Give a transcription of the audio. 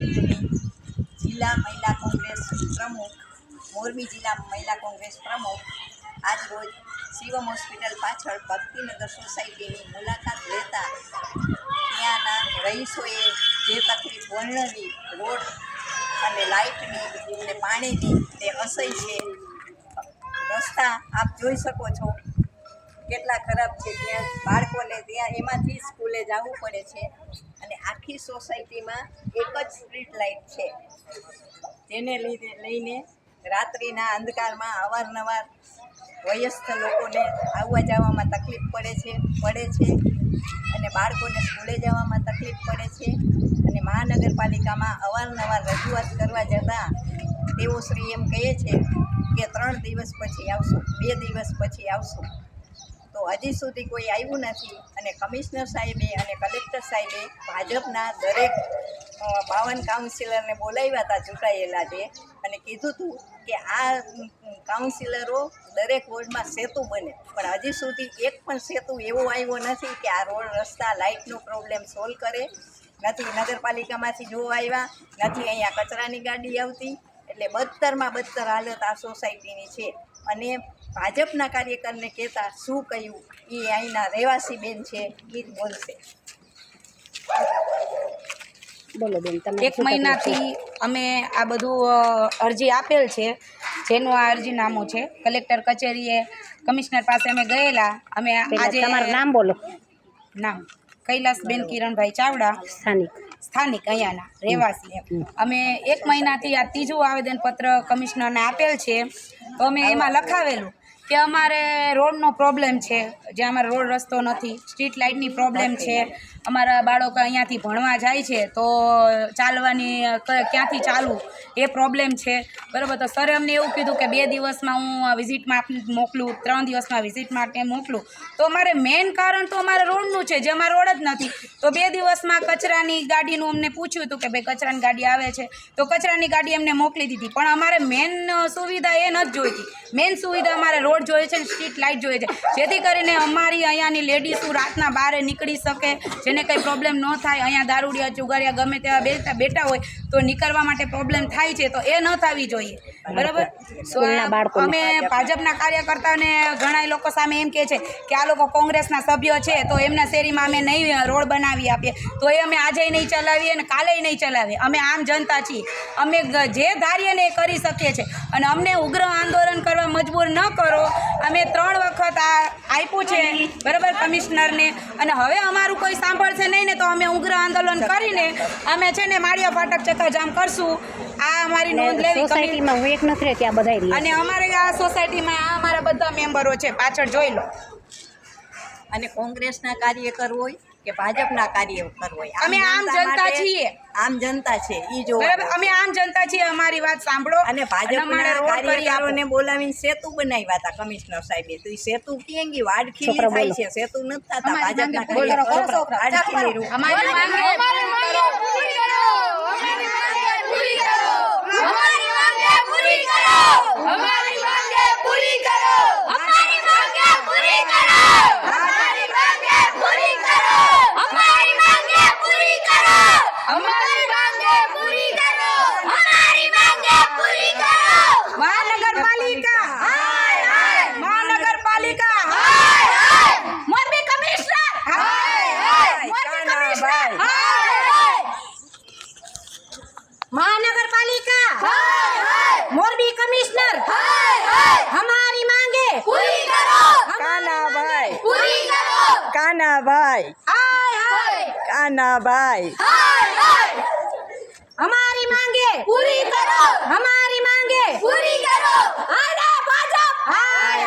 જિલ્લા મહિલા કોંગ્રેસ પ્રમુખ, મોરબી જિલ્લા મહિલા કોંગ્રેસ પ્રમુખ આજ રોજ શિવમ હોસ્પિટલ પાછળ ભક્તિનગર સોસાયટીની મુલાકાત લેતા ત્યાંના રહીશોએ જે તકલીફ વર્ણવી, રોડ અને લાઇટની અને પાણીની તે અસહ્ય છે. રસ્તા આપ જોઈ શકો છો કેટલા ખરાબ છે. ત્યાં બાળકોને ત્યાં એમાંથી સ્કૂલે જવું પડે છે અને આખી સોસાયટીમાં એક જ સ્ટ્રીટ લાઇટ છે, જેને લઈને રાત્રિના અંધકારમાં અવારનવાર વયસ્ક લોકોને આવવા જવામાં તકલીફ પડે છે અને બાળકોને સ્કૂલે જવામાં તકલીફ પડે છે. અને મહાનગરપાલિકામાં અવારનવાર રજૂઆત કરવા જતાં તેઓ શ્રી એમ કહે છે કે 3 દિવસ પછી આવશું, 2 દિવસ પછી આવશું, તો હજી સુધી કોઈ આવ્યું નથી. અને કમિશનર સાહેબે અને કલેક્ટર સાહેબે ભાજપના દરેક 52 કાઉન્સિલરને બોલાવ્યા હતા ચૂંટાયેલા છે અને કીધું હતું કે આ કાઉન્સિલરો દરેક વોર્ડમાં સેતુ બને, પણ હજી સુધી એક પણ સેતુ એવો આવ્યો નથી કે આ રોડ રસ્તા લાઇટનો પ્રોબ્લેમ સોલ્વ કરે. નથી નગરપાલિકામાંથી જોવા આવ્યા, નથી અહીંયા કચરાની ગાડી આવતી. એટલે બદતરમાં બદતર હાલત આ સોસાયટીની છે. અને ભાજપના કાર્યકરને કહેતા શું કહ્યું એ અહીંના રહેવાસી બેન છે, એ જ બોલશે. બોલો બેન, તમે 1 મહિનાથી અમે આ બધું અરજી આપેલ છે, જેનું આ અરજીનામું છે કલેક્ટર કચેરીએ, કમિશનર પાસે અમે ગયેલા. અમે આજે તમારું નામ બોલો. નામ કૈલાસબેન કિરણભાઈ ચાવડા, સ્થાનિક અહીંયાના રહેવાસી. અમે 1 મહિનાથી આ 3જું આવેદનપત્ર કમિશનરને આપેલ છે. તો અમે એમાં લખાવેલું કે અમારે રોડનો પ્રોબ્લેમ છે, જે અમારે રોડ રસ્તો નથી, સ્ટ્રીટ લાઇટની પ્રોબ્લેમ છે, અમારા બાળકો અહીંયાથી ભણવા જાય છે તો ચાલવાની ક્યાંથી ચાલવું એ પ્રોબ્લેમ છે, બરાબર. તો સરે અમને એવું કીધું કે 2 દિવસમાં હું વિઝિટમાં મોકલું, 3 દિવસમાં વિઝિટ માટે મોકલું. તો અમારે મેઇન કારણ તો અમારે રોડનું છે, જે અમારો રોડ જ નથી. તો 2 દિવસમાં કચરાની ગાડીનું અમને પૂછ્યું હતું કે ભાઈ કચરાની ગાડી આવે છે, તો કચરાની ગાડી એમને મોકલી દીધી. પણ અમારે મેઇન સુવિધા એ નથી જોઈતી. મેઇન સુવિધા અમારે રોડ જોઈએ છે ને સ્ટ્રીટ લાઇટ જોઈએ છે, જેથી કરીને અમારી અહીંયાની લેડીઝો રાતના બહાર નીકળી શકે, જેને કંઈ પ્રોબ્લેમ ન થાય. અહીંયા દારૂડિયા ચુગારિયા ગમે તેવા બેઠા હોય તો નીકળવા માટે પ્રોબ્લેમ થાય છે, તો એ ન થવી જોઈએ, બરાબર. તો અમે ભાજપના કાર્યકર્તાને ઘણા લોકો સામે એમ કહે છે કે આ લોકો કોંગ્રેસના સભ્યો છે તો એમના શેરીમાં અમે નહીં રોડ બનાવી આપીએ, તો એ અમે આજે નહીં ચલાવીએ અને કાલે નહીં ચલાવીએ. અમે આમ જનતા છીએ, અમે જે ધારીએ ને એ કરી શકીએ છીએ અને અમને ઉગ્ર આંદોલન કરવા મજબૂર ન કરો. અમે 3 વખત આપ્યું છે, બરાબર, કમિશનરને, અને હવે અમારું કોઈ સાંભળશે નહીં ને તો અમે ઉગ્ર આંદોલન કરીને અમે છે ને માળિયા ફાટક ચક્કાજામ કરશું. આ અમારી નોંધ લેવી. સોસાયટીમાં હું એક નથી રહેતી, આ બધા અને અમારે આ સોસાયટીમાં આ અમારા બધા મેમ્બરો છે, પાછળ જોઈ લો. અને કોંગ્રેસના કાર્યકર હોય કે ભાજપના કાર્યકર હોય, અમે આમ જનતા છીએ, આમ જનતા છે ઈ જો, બરાબર. અમે આમ જનતા છીએ, અમારી વાત સાંભળો. અને ભાજપના કાર્યકરોને બોલાવીને સેતુ બનાવ્યા હતા કમિશનર સાહેબે, તો એ સેતુ ક્યાં ગયું? આડખીલી થાય છે, સેતુ નથી થતા. ભાજપના કાર્યકરો આડખીલી અમારી માંગે મોરબી કમિશનર हमारी मांगे पूरी करो. કાનાભાઈ, पूरी करो. કાનાભાઈ, કાનાભાઈ, हमारी मांगे पूरी करो. हमारी मांगे पूरी करो. हाय भाजप, हाय